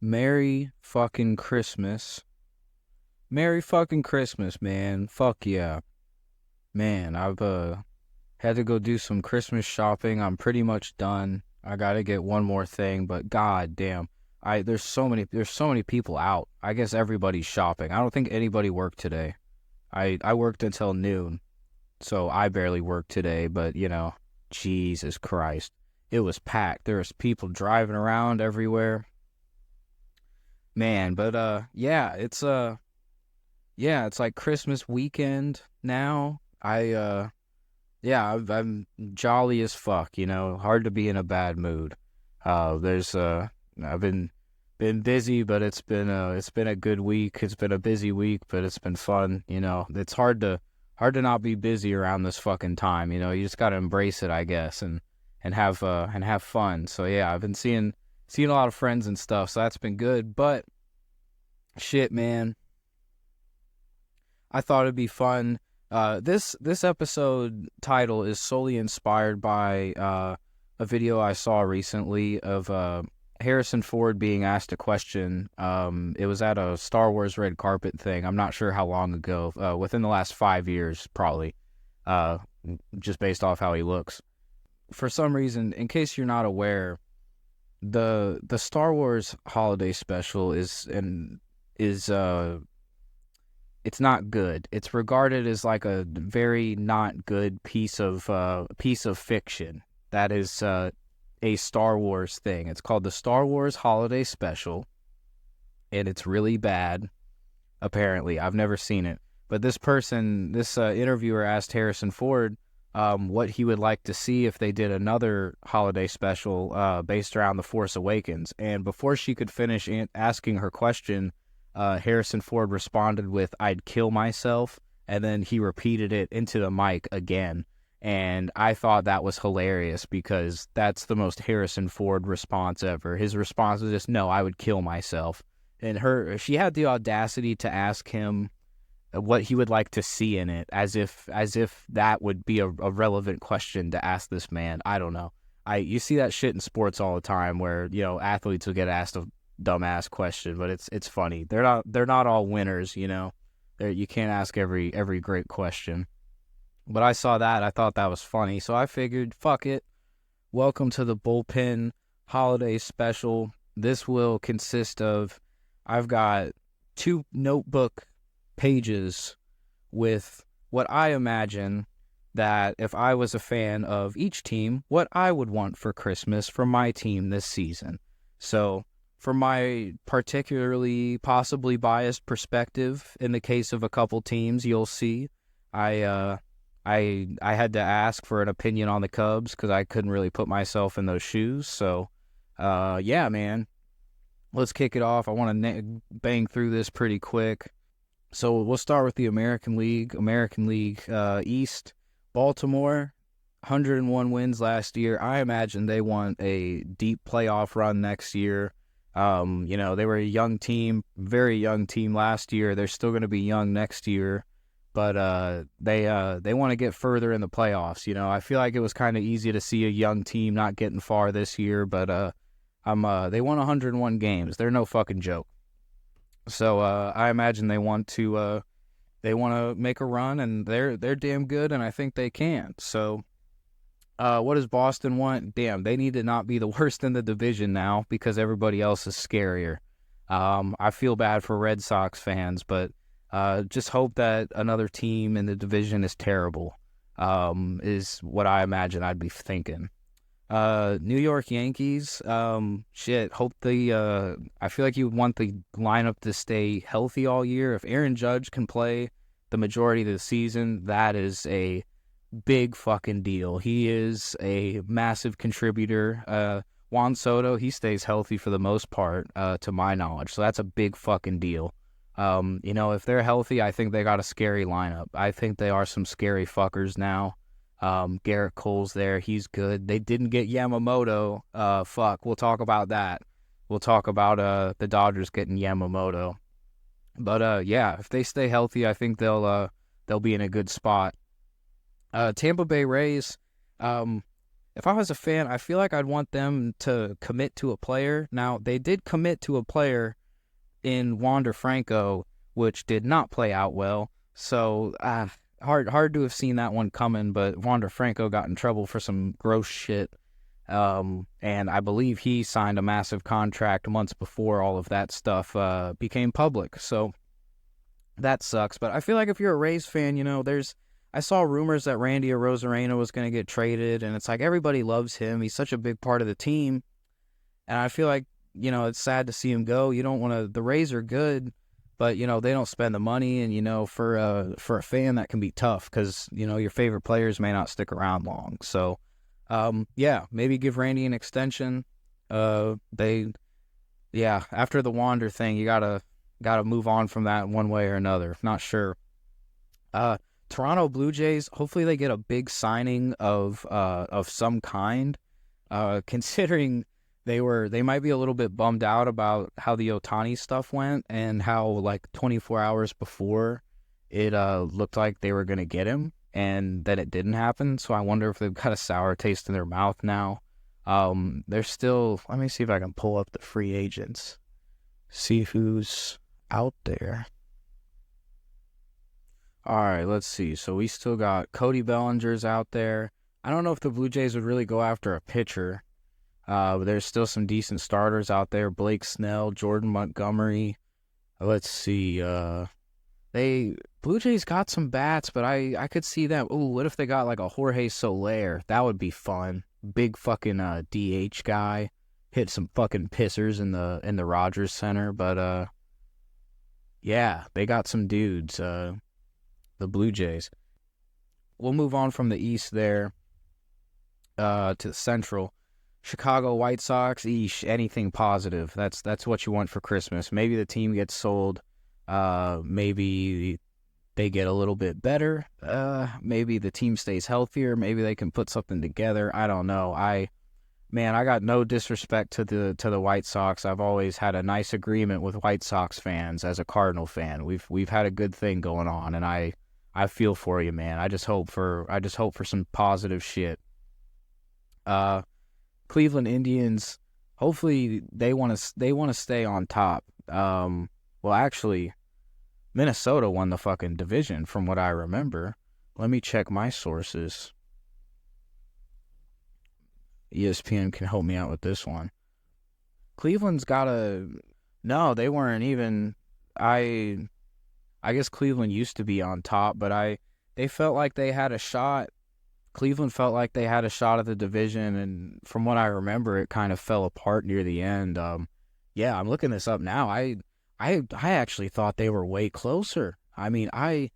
Merry fucking Christmas. Merry fucking Christmas, man. Fuck yeah. Man, I've had to go do some Christmas shopping. I'm pretty much done. I gotta get one more thing, but god damn. There's so many people out. I guess everybody's shopping. I don't think anybody worked today. I worked until noon, so I barely worked today, but Jesus Christ. It was packed. There was people driving around everywhere. Man, but it's like Christmas weekend now. I'm jolly as fuck, hard to be in a bad mood. There's I've been busy, but it's been a good week. It's been a busy week, but it's been fun, It's hard to not be busy around this fucking time, You just got to embrace it, I guess, and have fun. So yeah, I've been seeing a lot of friends and stuff, so that's been good, but shit, man. I thought it'd be fun. This episode title is solely inspired by a video I saw recently of Harrison Ford being asked a question. It was at a Star Wars red carpet thing. I'm not sure how long ago. Within the last 5 years, probably. Uh, just based off how he looks. For some reason, in case you're not aware, the Star Wars holiday special is it's not good. It's regarded as like a very not good piece of fiction. That is a Star Wars thing. It's called the Star Wars Holiday Special, and it's really bad. Apparently, I've never seen it, but this interviewer asked Harrison Ford what he would like to see if they did another holiday special based around The Force Awakens. And before she could finish asking her question, Harrison Ford responded with, "I'd kill myself," and then he repeated it into the mic again. And I thought that was hilarious because that's the most Harrison Ford response ever. His response was just, "No, I would kill myself." And she had the audacity to ask him what he would like to see in it, as if that would be a relevant question to ask this man. I don't know. You see that shit in sports all the time where athletes will get asked a dumbass question, but it's funny. They're not all winners, You can't ask every great question. But I saw that, I thought that was funny, so I figured, fuck it. Welcome to the Bullpen Holiday Special. This will consist of, I've got 2 notebook pages with what I imagine that if I was a fan of each team, what I would want for Christmas from my team this season. So, from my particularly possibly biased perspective, in the case of a couple teams, you'll see, I had to ask for an opinion on the Cubs because I couldn't really put myself in those shoes. So, yeah, man, let's kick it off. I want to bang through this pretty quick. So we'll start with the American League. American League East, Baltimore, 101 wins last year. I imagine they want a deep playoff run next year. They were a young team, very young team last year. They're still going to be young next year. But they want to get further in the playoffs. I feel like it was kind of easy to see a young team not getting far this year, but they won 101 games. They're no fucking joke. So I imagine they want to make a run, and they're damn good, and I think they can. So what does Boston want? Damn, they need to not be the worst in the division now because everybody else is scarier. I feel bad for Red Sox fans, but just hope that another team in the division is terrible, is what I imagine I'd be thinking. New York Yankees, hope I feel like you would want the lineup to stay healthy all year. If Aaron Judge can play the majority of the season, that is a big fucking deal. He is a massive contributor. Juan Soto, he stays healthy for the most part, to my knowledge, so that's a big fucking deal. If they're healthy, I think they got a scary lineup. I think they are some scary fuckers now. Garrett Cole's there. He's good. They didn't get Yamamoto. We'll talk about that. We'll talk about the Dodgers getting Yamamoto. But yeah, if they stay healthy, I think they'll be in a good spot. Tampa Bay Rays, if I was a fan, I feel like I'd want them to commit to a player. Now, they did commit to a player in Wander Franco, which did not play out well. So hard to have seen that one coming. But Wander Franco got in trouble for some gross shit, and I believe he signed a massive contract months before all of that stuff became public. So that sucks. But I feel like if you're a Rays fan, I saw rumors that Randy Arozarena was going to get traded, and it's like everybody loves him. He's such a big part of the team, and I feel like it's sad to see him go. You don't want to. The Rays are good, but they don't spend the money, and for a fan that can be tough because your favorite players may not stick around long. So, maybe give Randy an extension. After the Wander thing, you gotta move on from that one way or another. Not sure. Toronto Blue Jays. Hopefully they get a big signing of some kind. Considering they might be a little bit bummed out about how the Ohtani stuff went and how like 24 hours before it looked like they were gonna get him and that it didn't happen. So I wonder if they've got a sour taste in their mouth now. They're still. Let me see if I can pull up the free agents. See who's out there. All right, let's see. So we still got Cody Bellinger's out there. I don't know if the Blue Jays would really go after a pitcher. But there's still some decent starters out there. Blake Snell, Jordan Montgomery. Let's see. Blue Jays got some bats, but I could see them. Ooh, what if they got like a Jorge Soler? That would be fun. Big fucking DH guy. Hit some fucking pissers in the Rogers Center, but they got some dudes. The Blue Jays. We'll move on from the East there to the Central. Chicago White Sox, anything positive. That's what you want for Christmas. Maybe the team gets sold. Maybe they get a little bit better. Maybe the team stays healthier. Maybe they can put something together. I don't know. I got no disrespect to the White Sox. I've always had a nice agreement with White Sox fans as a Cardinal fan. We've had a good thing going on, and I feel for you, man. I just hope for some positive shit. Cleveland Indians, hopefully they want to stay on top. Actually, Minnesota won the fucking division from what I remember. Let me check my sources. ESPN can help me out with this one. Cleveland's no, they weren't even. I guess Cleveland used to be on top, but they felt like they had a shot. Cleveland felt like they had a shot at the division, and from what I remember, it kind of fell apart near the end. I'm looking this up now. I actually thought they were way closer. I mean, I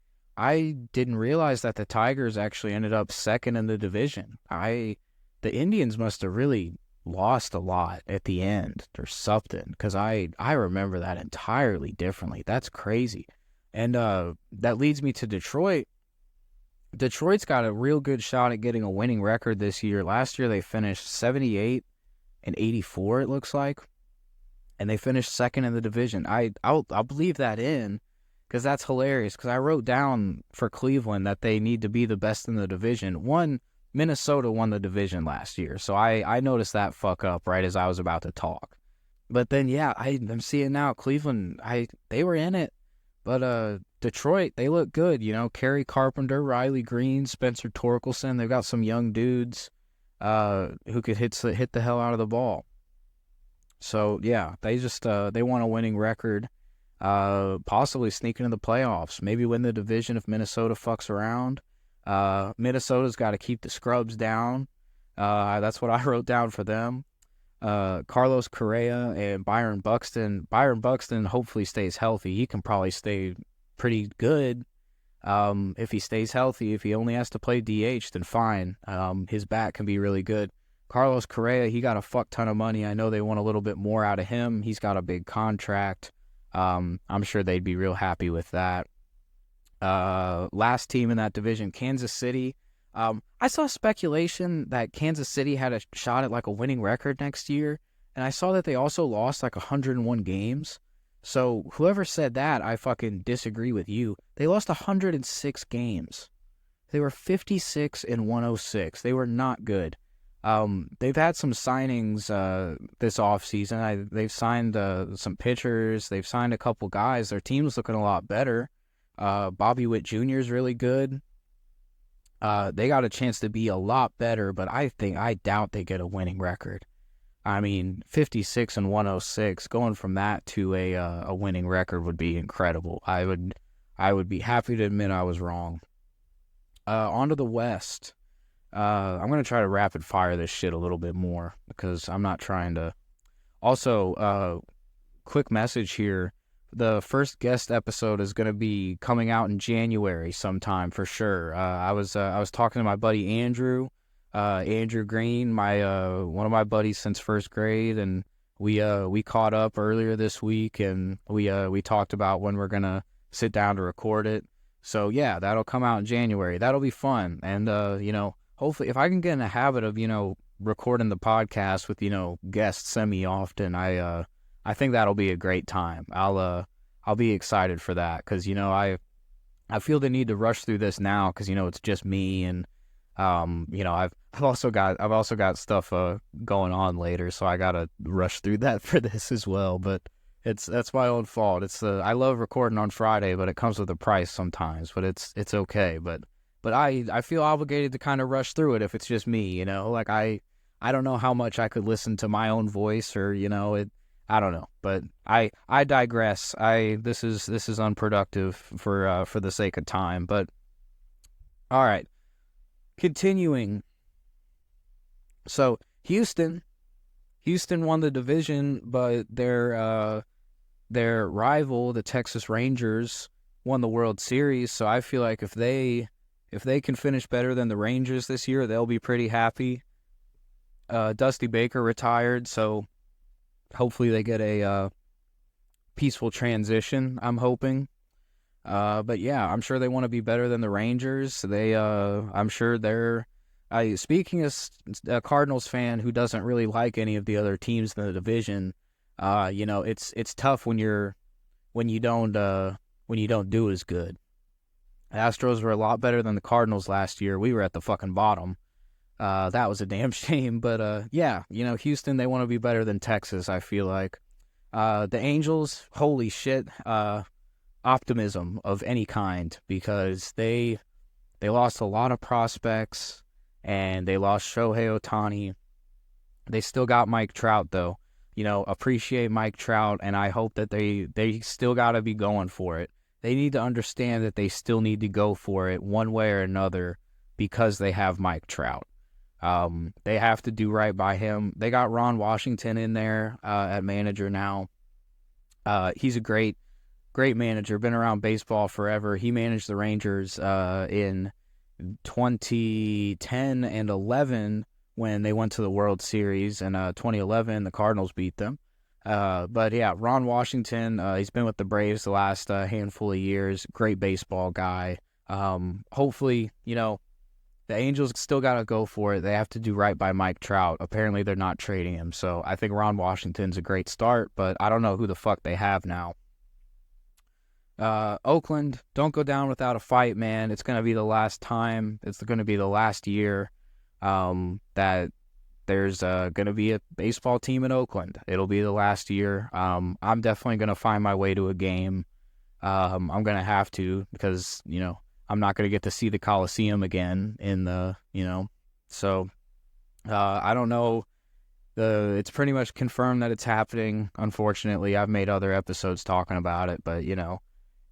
didn't realize that the Tigers actually ended up second in the division. The Indians must have really lost a lot at the end or something, because I remember that entirely differently. That's crazy. And that leads me to Detroit. Detroit's got a real good shot at getting a winning record this year. Last year they finished 78 and 84, it looks like, and they finished second in the division. I'll believe that in, because that's hilarious. Because I wrote down for Cleveland that they need to be the best in the division. Minnesota won the division last year, so I noticed that fuck up right as I was about to talk. But then I'm seeing now Cleveland. They were in it, but Detroit, they look good, Kerry Carpenter, Riley Green, Spencer Torkelson. They've got some young dudes who could hit the hell out of the ball. So, they just they want a winning record, possibly sneak into the playoffs, maybe win the division if Minnesota fucks around. Minnesota's got to keep the scrubs down. That's what I wrote down for them. Carlos Correa and Byron Buxton. Byron Buxton hopefully stays healthy. He can probably stay pretty good if he stays healthy. If he only has to play DH, then fine. His bat can be really good. Carlos Correa, he got a fuck ton of money. I know they want a little bit more out of him. He's got a big contract. I'm sure they'd be real happy with that. Last team in that division, Kansas City. I saw speculation that Kansas City had a shot at like a winning record next year, and I saw that they also lost like 101 games. So whoever said that, I fucking disagree with you. They lost 106 games. They were 56 and 106. They were not good. They've had some signings this offseason. They've signed some pitchers. They've signed a couple guys. Their team's looking a lot better. Bobby Witt Jr. is really good. They got a chance to be a lot better, but I doubt they get a winning record. I mean, 56 and 106, going from that to a winning record would be incredible. I would be happy to admit I was wrong. On to the West. I'm going to try to rapid fire this shit a little bit more because I'm not trying to. Also, quick message here. The first guest episode is going to be coming out in January sometime for sure. I was talking to my buddy Andrew Green, one of my buddies since first grade, and we caught up earlier this week, and we talked about when we're gonna sit down to record it. So yeah, that'll come out in January. That'll be fun, and hopefully, if I can get in a habit of recording the podcast with guests semi often, I think that'll be a great time. I'll be excited for that because I feel the need to rush through this now because it's just me, and I've also got stuff going on later, so I gotta rush through that for this as well. But that's my own fault. I love recording on Friday, but it comes with a price sometimes. But it's okay. But I feel obligated to kind of rush through it if it's just me. Like I don't know how much I could listen to my own voice or I don't know, but I digress. This is unproductive for the sake of time. But all right, continuing. So Houston won the division, but their rival, the Texas Rangers, won the World Series. So I feel like if they can finish better than the Rangers this year, they'll be pretty happy. Dusty Baker retired, so hopefully they get a peaceful transition, I'm hoping. But yeah, I'm sure they want to be better than the Rangers. I'm sure they're... speaking as a Cardinals fan who doesn't really like any of the other teams in the division, it's tough when you don't do as good. The Astros were a lot better than the Cardinals last year. We were at the fucking bottom. That was a damn shame. But yeah, Houston, they want to be better than Texas, I feel like. The Angels, holy shit, optimism of any kind because they lost a lot of prospects and they lost Shohei Ohtani. They still got Mike Trout though. Appreciate Mike Trout, and I hope that they still got to be going for it. They need to understand that they still need to go for it one way or another because they have Mike Trout. They have to do right by him. They got Ron Washington in there at manager now. He's a great manager, been around baseball forever. He managed the Rangers in 2010 and 11 when they went to the World Series. In 2011, the Cardinals beat them. But yeah, Ron Washington, he's been with the Braves the last handful of years. Great baseball guy. Hopefully, the Angels still got to go for it. They have to do right by Mike Trout. Apparently, they're not trading him. So I think Ron Washington's a great start, but I don't know who the fuck they have now. Oakland, don't go down without a fight, man. It's going to be the last time. It's going to be the last year that there's going to be a baseball team in Oakland. It'll be the last year. I'm definitely going to find my way to a game. I'm going to have to because, I'm not going to get to see the Coliseum again so I don't know. It's pretty much confirmed that it's happening. Unfortunately, I've made other episodes talking about it, but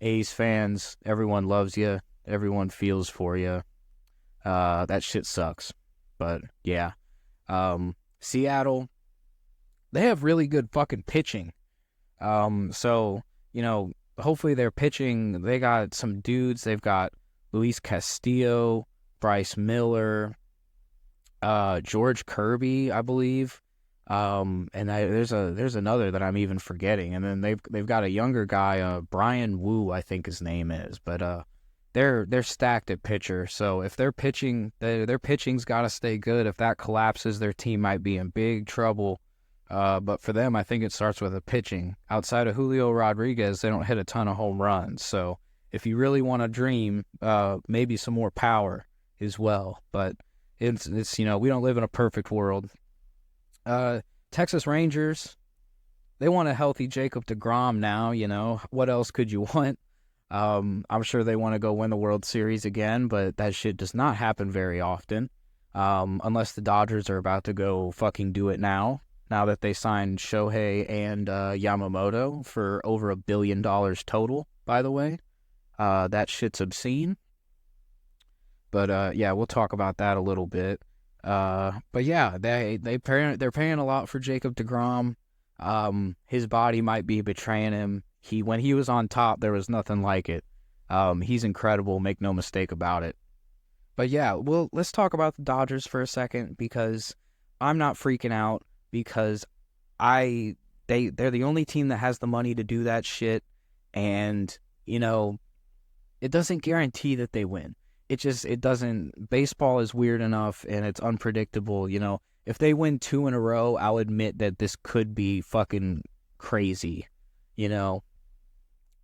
A's fans, everyone loves you. Everyone feels for you. That shit sucks. But yeah. Seattle, they have really good fucking pitching. So, hopefully their pitching, they got some dudes. They've got Luis Castillo, Bryce Miller, George Kirby, I believe. There's another that I'm even forgetting. And then they've got a younger guy, Brian Wu, I think his name is. But they're stacked at pitcher. So if they're pitching, their pitching's got to stay good. If that collapses, their team might be in big trouble. But for them, I think it starts with a pitching. Outside of Julio Rodriguez, they don't hit a ton of home runs. So if you really want to dream, maybe some more power as well. But It's we don't live in a perfect world. Texas Rangers, they want a healthy Jacob deGrom now. What else could you want? I'm sure they want to go win the World Series again, but that shit does not happen very often. Unless the Dodgers are about to go fucking do it now that they signed Shohei and Yamamoto for over $1 billion total, by the way. That shit's obscene. But yeah, we'll talk about that a little bit. But yeah, they're paying a lot for Jacob deGrom. His body might be betraying him. When he was on top, there was nothing like it. He's incredible, make no mistake about it. But yeah, well, let's talk about the Dodgers for a second, because I'm not freaking out, because they're the only team that has the money to do that shit, and it doesn't guarantee that they win. It doesn't. Baseball is weird enough, and it's unpredictable. If they win 2 in a row, I'll admit that this could be fucking crazy.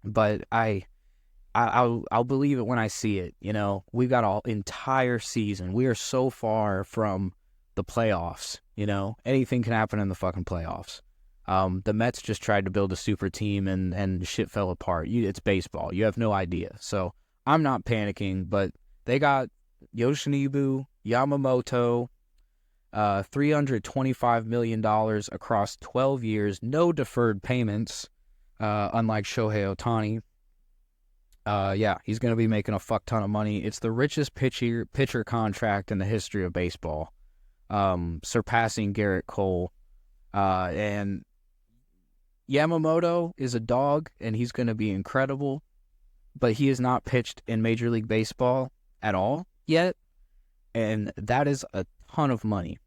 But I'll believe it when I see it. We've got an entire season. We are so far from the playoffs. Anything can happen in the fucking playoffs. The Mets just tried to build a super team and shit fell apart. It's baseball. You have no idea. So I'm not panicking, but they got Yoshinobu Yamamoto, $325 million across 12 years, no deferred payments, unlike Shohei Ohtani. Yeah, he's going to be making a fuck ton of money. It's the richest pitcher contract in the history of baseball, surpassing Garrett Cole. And Yamamoto is a dog, and he's going to be incredible, but he has not pitched in Major League Baseball at all yet, and that is a ton of money.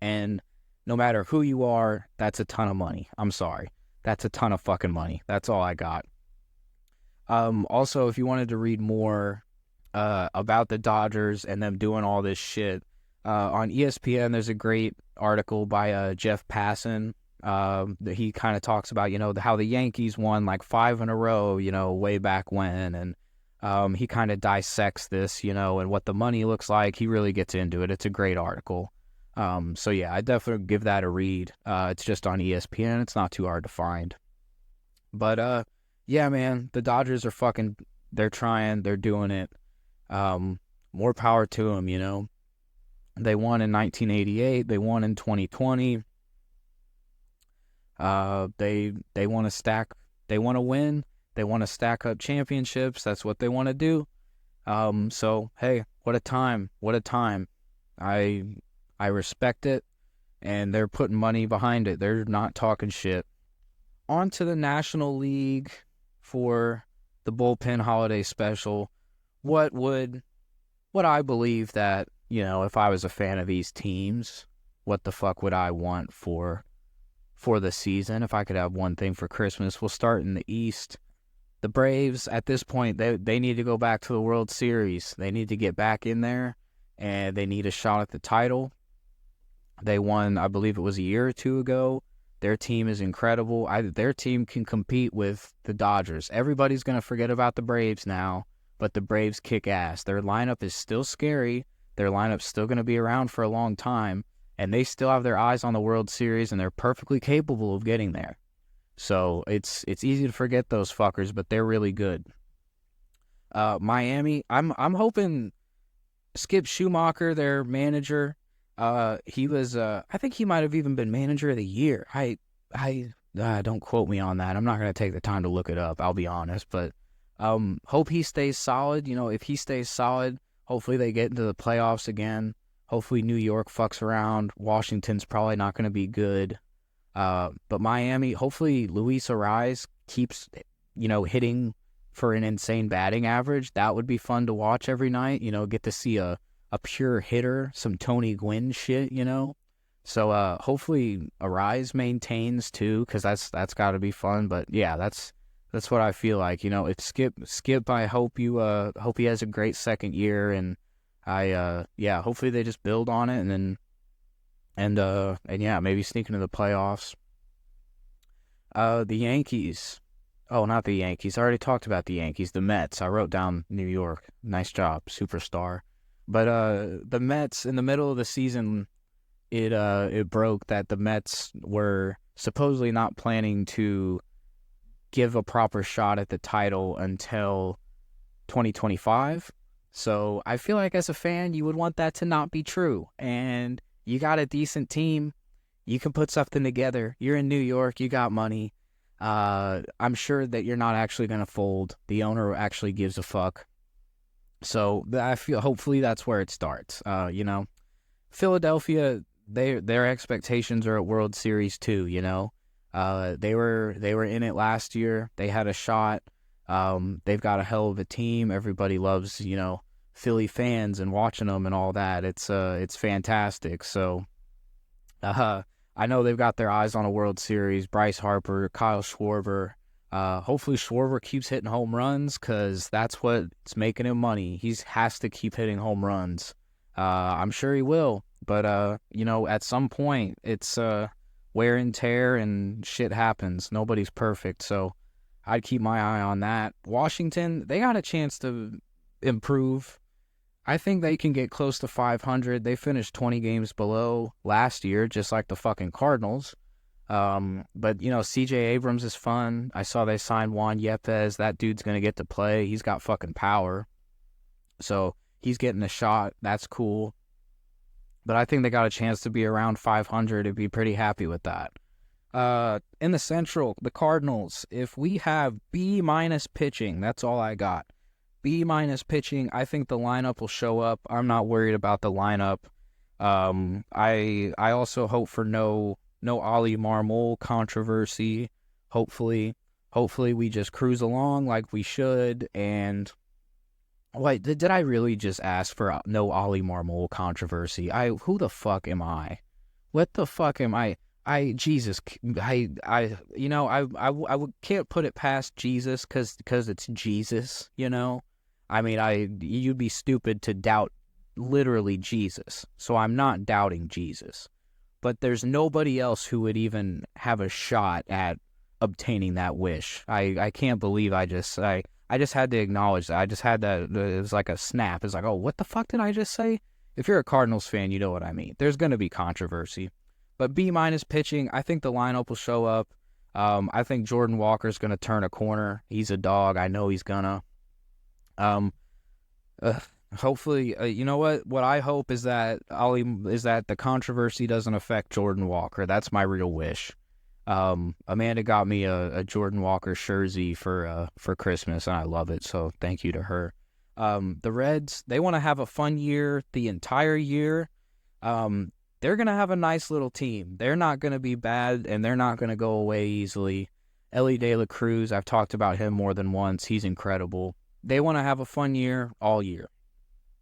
And no matter who you are, that's a ton of money. I'm sorry. That's a ton of fucking money. That's all I got. Also, if you wanted to read more about the Dodgers and them doing all this shit, on ESPN, there's a great article by Jeff Passan. He kind of talks about, how the Yankees won like 5 in a row, way back when. And he kind of dissects this, and what the money looks like. He really gets into it. It's a great article. So yeah, I definitely give that a read. It's just on ESPN. It's not too hard to find. But yeah, man, the Dodgers are they're trying, they're doing it. More power to them, They won in 1988. They won in 2020. They want to stack. They want to win. They want to stack up championships. That's what they want to do. So hey, what a time! What a time! I respect it, and they're putting money behind it. They're not talking shit. On to the National League for the Bullpen Holiday Special. What I believe that, if I was a fan of these teams, what the fuck would I want for the season? If I could have one thing for Christmas, we'll start in the East. The Braves, at this point, they need to go back to the World Series. They need to get back in there, and they need a shot at the title. They won, I believe it was a year or two ago. Their team is incredible. Their team can compete with the Dodgers. Everybody's going to forget about the Braves now, but the Braves kick ass. Their lineup is still scary. Their lineup's still going to be around for a long time, and they still have their eyes on the World Series, and they're perfectly capable of getting there. So it's easy to forget those fuckers, but they're really good. Miami, I'm hoping Skip Schumacher, their manager, he was I think he might have even been manager of the year. I don't quote me on that. I'm not going to take the time to look it up, I'll be honest, but hope he stays solid. If he stays solid, hopefully they get into the playoffs again. Hopefully New York fucks around. Washington's probably not going to be good. But Miami, hopefully Luis Ariz keeps, hitting for an insane batting average. That would be fun to watch every night. Get to see a pure hitter, some Tony Gwynn shit, So hopefully Ariz maintains too, because that's got to be fun. But yeah, that's what I feel like. If Skip, I hope he has a great second year, and hopefully they just build on it, and yeah, maybe sneak into the playoffs. The Yankees. Oh, not the Yankees. I already talked about the Yankees. The Mets. I wrote down New York. Nice job, superstar. But the Mets in the middle of the season, it broke that the Mets were supposedly not planning to give a proper shot at the title until 2025. So I feel like as a fan, you would want that to not be true. And you got a decent team. You can put something together. You're in New York. You got money. I'm sure that you're not actually going to fold. The owner actually gives a fuck. So I feel hopefully that's where it starts. Philadelphia, their expectations are at World Series too. They were in it last year. They had a shot. They've got a hell of a team. Everybody loves Philly fans and watching them and all that. It's fantastic. So I know they've got their eyes on a World Series. Bryce Harper, Kyle Schwarber. Hopefully Schwarber keeps hitting home runs because that's what's making him money. He has to keep hitting home runs. I'm sure he will. But, at some point, it's wear and tear and shit happens. Nobody's perfect. So I'd keep my eye on that. Washington, they got a chance to improve. I think they can get close to 500. They finished 20 games below last year, just like the fucking Cardinals. But CJ Abrams is fun. I saw they signed Juan Yepez. That dude's going to get to play. He's got fucking power. So he's getting a shot. That's cool. But I think they got a chance to be around 500. I'd be pretty happy with that. In the Central, the Cardinals, if we have B- pitching, that's all I got. B- pitching, I think the lineup will show up. I'm not worried about the lineup. I also hope for no Ollie Marmol controversy. Hopefully we just cruise along like we should. And wait, did I really just ask for no Ollie Marmol controversy? Who the fuck am I? What the fuck am I? Jesus, I can't put it past Jesus because it's Jesus, I mean, you'd be stupid to doubt literally Jesus. So I'm not doubting Jesus. But there's nobody else who would even have a shot at obtaining that wish. I can't believe I just had to acknowledge that. I just had that. It was like a snap. It's like, oh, what the fuck did I just say? If you're a Cardinals fan, you know what I mean. There's going to be controversy. But B- pitching, I think the lineup will show up. I think Jordan Walker's going to turn a corner. He's a dog. I know he's going to. Hopefully, you know what? What I hope is that the controversy doesn't affect Jordan Walker. That's my real wish. Amanda got me a Jordan Walker jersey for Christmas, and I love it. So thank you to her. The Reds, they want to have a fun year the entire year. They're gonna have a nice little team. They're not gonna be bad, and they're not gonna go away easily. Ellie De La Cruz, I've talked about him more than once. He's incredible. They want to have a fun year all year.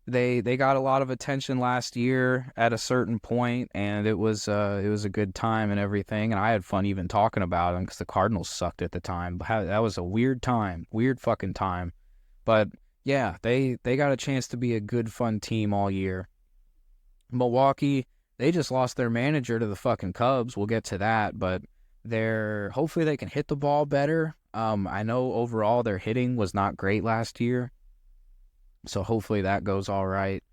They got a lot of attention last year at a certain point, and it was a good time and everything. And I had fun even talking about them because the Cardinals sucked at the time. That was a weird time, weird fucking time. But yeah, they got a chance to be a good fun team all year. Milwaukee, they just lost their manager to the fucking Cubs. We'll get to that, but hopefully they can hit the ball better. I know overall their hitting was not great last year. So hopefully that goes all right.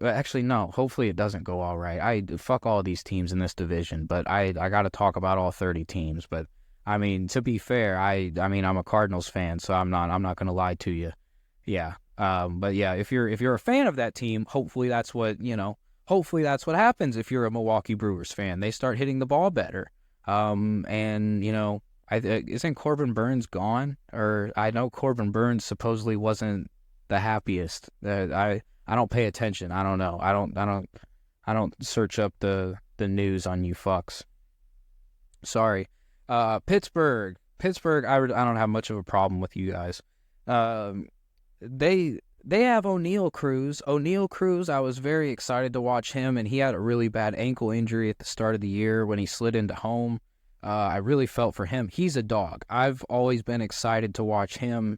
Actually, no. Hopefully it doesn't go all right. Fuck all these teams in this division, but I got to talk about all 30 teams. But I mean, to be fair, I mean I'm a Cardinals fan, so I'm not gonna lie to you. Yeah. But yeah, if you're a fan of that team, hopefully that's what happens. If you're a Milwaukee Brewers fan, they start hitting the ball better. And isn't Corbin Burns gone? Or I know Corbin Burns supposedly wasn't the happiest. I don't pay attention. I don't know. I don't search up the news on you fucks. Sorry. Pittsburgh. I don't have much of a problem with you guys. They have O'Neal Cruz. O'Neal Cruz, I was very excited to watch him, and he had a really bad ankle injury at the start of the year when he slid into home. I really felt for him. He's a dog. I've always been excited to watch him,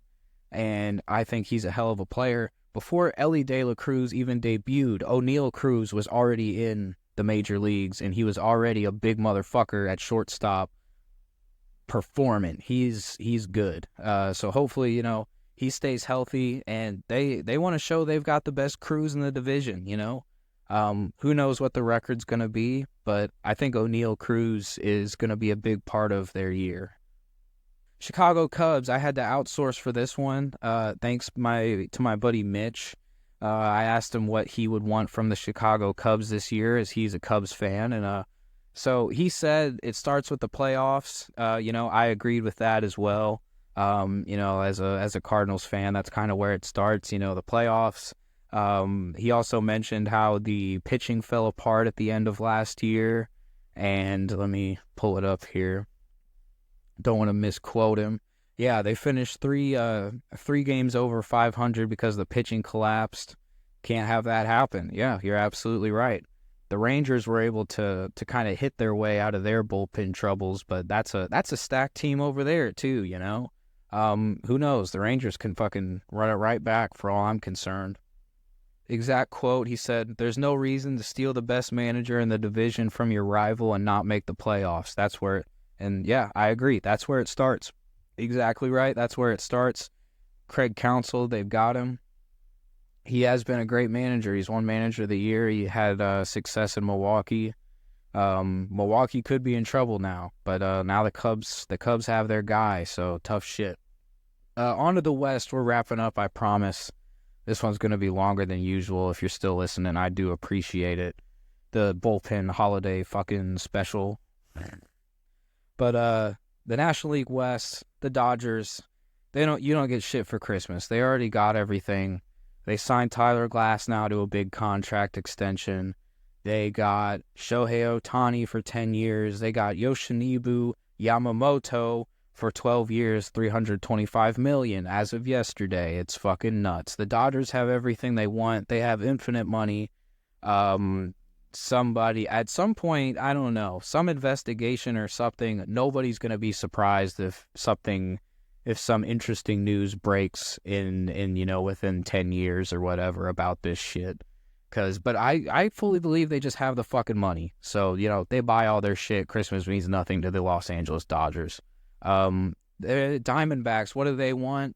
and I think he's a hell of a player. Before Ellie De La Cruz even debuted, O'Neal Cruz was already in the major leagues, and he was already a big motherfucker at shortstop performing. He's good. So hopefully, he stays healthy, and they want to show they've got the best crews in the division, you know? Who knows what the record's going to be, but I think O'Neal Cruz is going to be a big part of their year. Chicago Cubs, I had to outsource for this one, thanks to my buddy Mitch. I asked him what he would want from the Chicago Cubs this year, as he's a Cubs fan, and so he said it starts with the playoffs. I agreed with that as well. As a Cardinals fan, that's kind of where it starts. The playoffs. He also mentioned how the pitching fell apart at the end of last year, and let me pull it up here. Don't want to misquote him. Yeah, they finished three games over 500 because the pitching collapsed. Can't have that happen. Yeah, you're absolutely right. The Rangers were able to kind of hit their way out of their bullpen troubles, but that's a stacked team over there too, Who knows? The Rangers can fucking run it right back for all I'm concerned. Exact quote, he said, "There's no reason to steal the best manager in the division from your rival and not make the playoffs." And yeah, I agree. That's where it starts. Exactly right. That's where it starts. Craig Counsell, they've got him. He has been a great manager. He's won Manager of the Year. He had success in Milwaukee. Milwaukee could be in trouble now, but now the Cubs have their guy, so tough shit. On to the West, we're wrapping up, I promise. This one's going to be longer than usual. If you're still listening, I do appreciate it. The bullpen holiday fucking special. But the National League West, the Dodgers, you don't get shit for Christmas. They already got everything. They signed Tyler Glass now to a big contract extension. They got Shohei Ohtani for 10 years. They got Yoshinobu Yamamoto for 12 years, $325 million as of yesterday. It's fucking nuts. The Dodgers have everything they want. They have infinite money. Somebody, at some point, I don't know, some investigation or something, nobody's going to be surprised if some interesting news breaks in within 10 years or whatever about this shit. But I fully believe they just have the fucking money. So, they buy all their shit. Christmas means nothing to the Los Angeles Dodgers. The Diamondbacks, what do they want?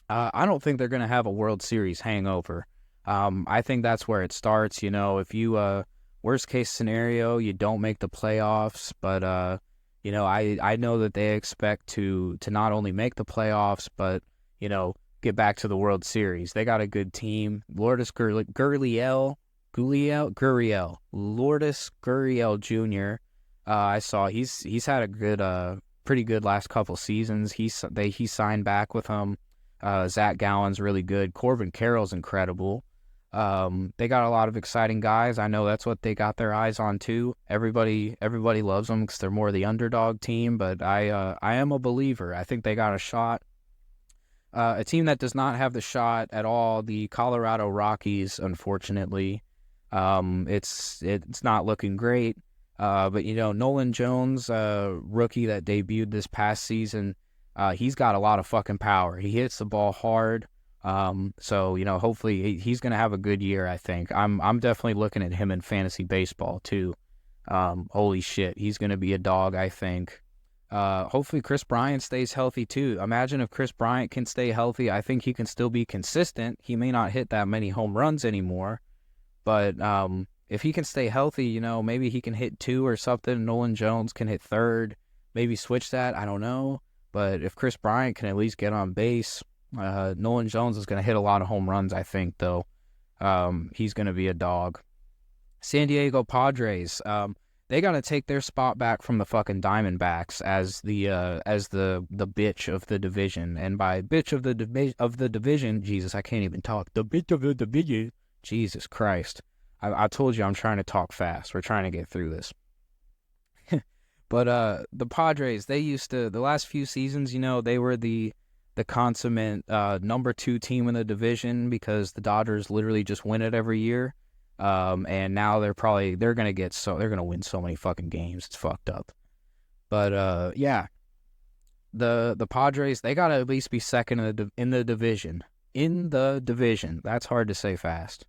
I don't think they're going to have a World Series hangover. I think that's where it starts. If you, worst case scenario, you don't make the playoffs, but, I know that they expect to not only make the playoffs, but, get back to the World Series. They got a good team. Lourdes Gurriel Jr. I saw he's had a good, pretty good last couple seasons. He signed back with him. Zach Gallen's really good. Corbin Carroll's incredible. They got a lot of exciting guys. I know that's what they got their eyes on too. Everybody loves them because they're more the underdog team. But I am a believer. I think they got a shot. A team that does not have the shot at all, the Colorado Rockies, unfortunately. It's not looking great. But Nolan Jones, rookie that debuted this past season, he's got a lot of fucking power. He hits the ball hard. So hopefully he's gonna have a good year. I think I'm definitely looking at him in fantasy baseball too. Holy shit, he's gonna be a dog. I think. Hopefully Chris Bryant stays healthy too. Imagine if Chris Bryant can stay healthy. I think he can still be consistent. He may not hit that many home runs anymore, but if he can stay healthy, maybe he can hit 2 or something. Nolan Jones can hit third. Maybe switch that. I don't know. But if Chris Bryant can at least get on base, Nolan Jones is going to hit a lot of home runs, I think, though. He's going to be a dog. San Diego Padres, they got to take their spot back from the fucking Diamondbacks as the bitch of the division. And by bitch of the division, Jesus, I can't even talk. The bitch of the division, Jesus Christ. I told you I'm trying to talk fast. We're trying to get through this. But the Padres, the last few seasons, they were the consummate number 2 team in the division because the Dodgers literally just win it every year. And now they're gonna win so many fucking games. It's fucked up. But yeah, the Padres, they gotta at least be second in the division. In the division, that's hard to say fast.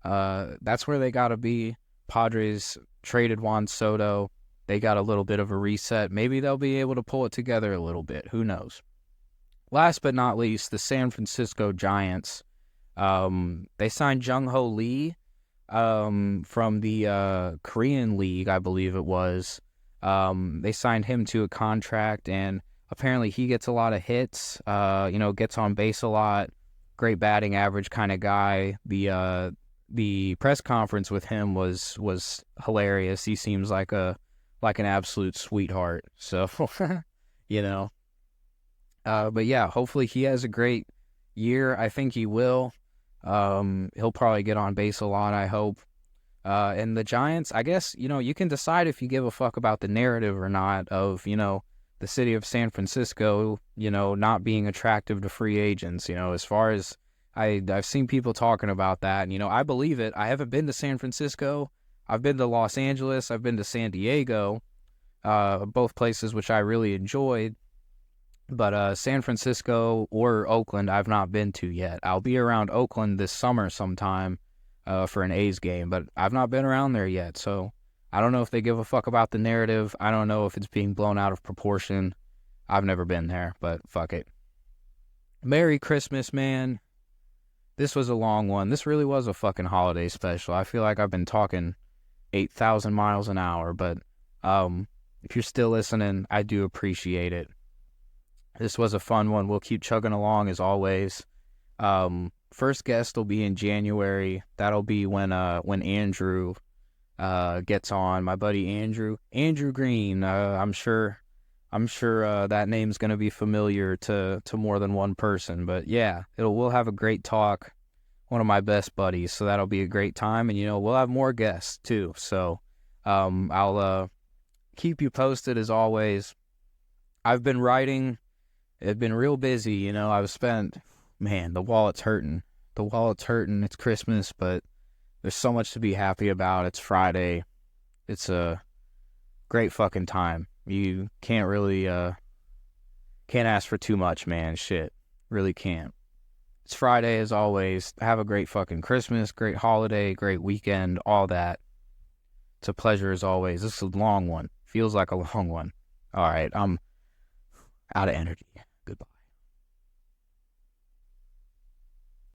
That's where they gotta be. Padres traded Juan Soto. They got a little bit of a reset. Maybe they'll be able to pull it together a little bit. Who knows? last but not least, the San Francisco Giants. They signed Jung Ho Lee from the Korean League, I believe it was. They signed him to a contract, and apparently he gets a lot of hits, gets on base a lot, great batting average kind of guy. The press conference with him was hilarious. He seems like an absolute sweetheart. So, you know. But yeah, hopefully he has a great year. I think he will. He'll probably get on base a lot, I hope. And the Giants, I guess, you can decide if you give a fuck about the narrative or not of, the city of San Francisco, not being attractive to free agents. As far as I've seen people talking about that, and, I believe it. I haven't been to San Francisco. I've been to Los Angeles. I've been to San Diego, both places which I really enjoyed. But San Francisco or Oakland, I've not been to yet. I'll be around Oakland this summer sometime for an A's game, but I've not been around there yet. So I don't know if they give a fuck about the narrative. I don't know if it's being blown out of proportion. I've never been there, but fuck it. Merry Christmas, man. This was a long one. This really was a fucking holiday special. I feel like I've been talking 8,000 miles an hour, but if you're still listening, I do appreciate it. This was a fun one. We'll keep chugging along as always. First guest will be in January. That'll be when Andrew gets on. My buddy Andrew Green. I'm sure that name's gonna be familiar to more than one person. But yeah, we'll have a great talk. One of my best buddies, so that'll be a great time. And we'll have more guests too. So I'll keep you posted as always. I've been writing. It's been real busy, I've spent, man, the wallet's hurting. It's Christmas, but there's so much to be happy about. It's Friday. It's a great fucking time. You can't really, can't ask for too much, man. Shit. Really can't. It's Friday as always. Have a great fucking Christmas, great holiday, great weekend, all that. It's a pleasure as always. This is a long one. Feels like a long one. All right, I'm out of energy. Goodbye.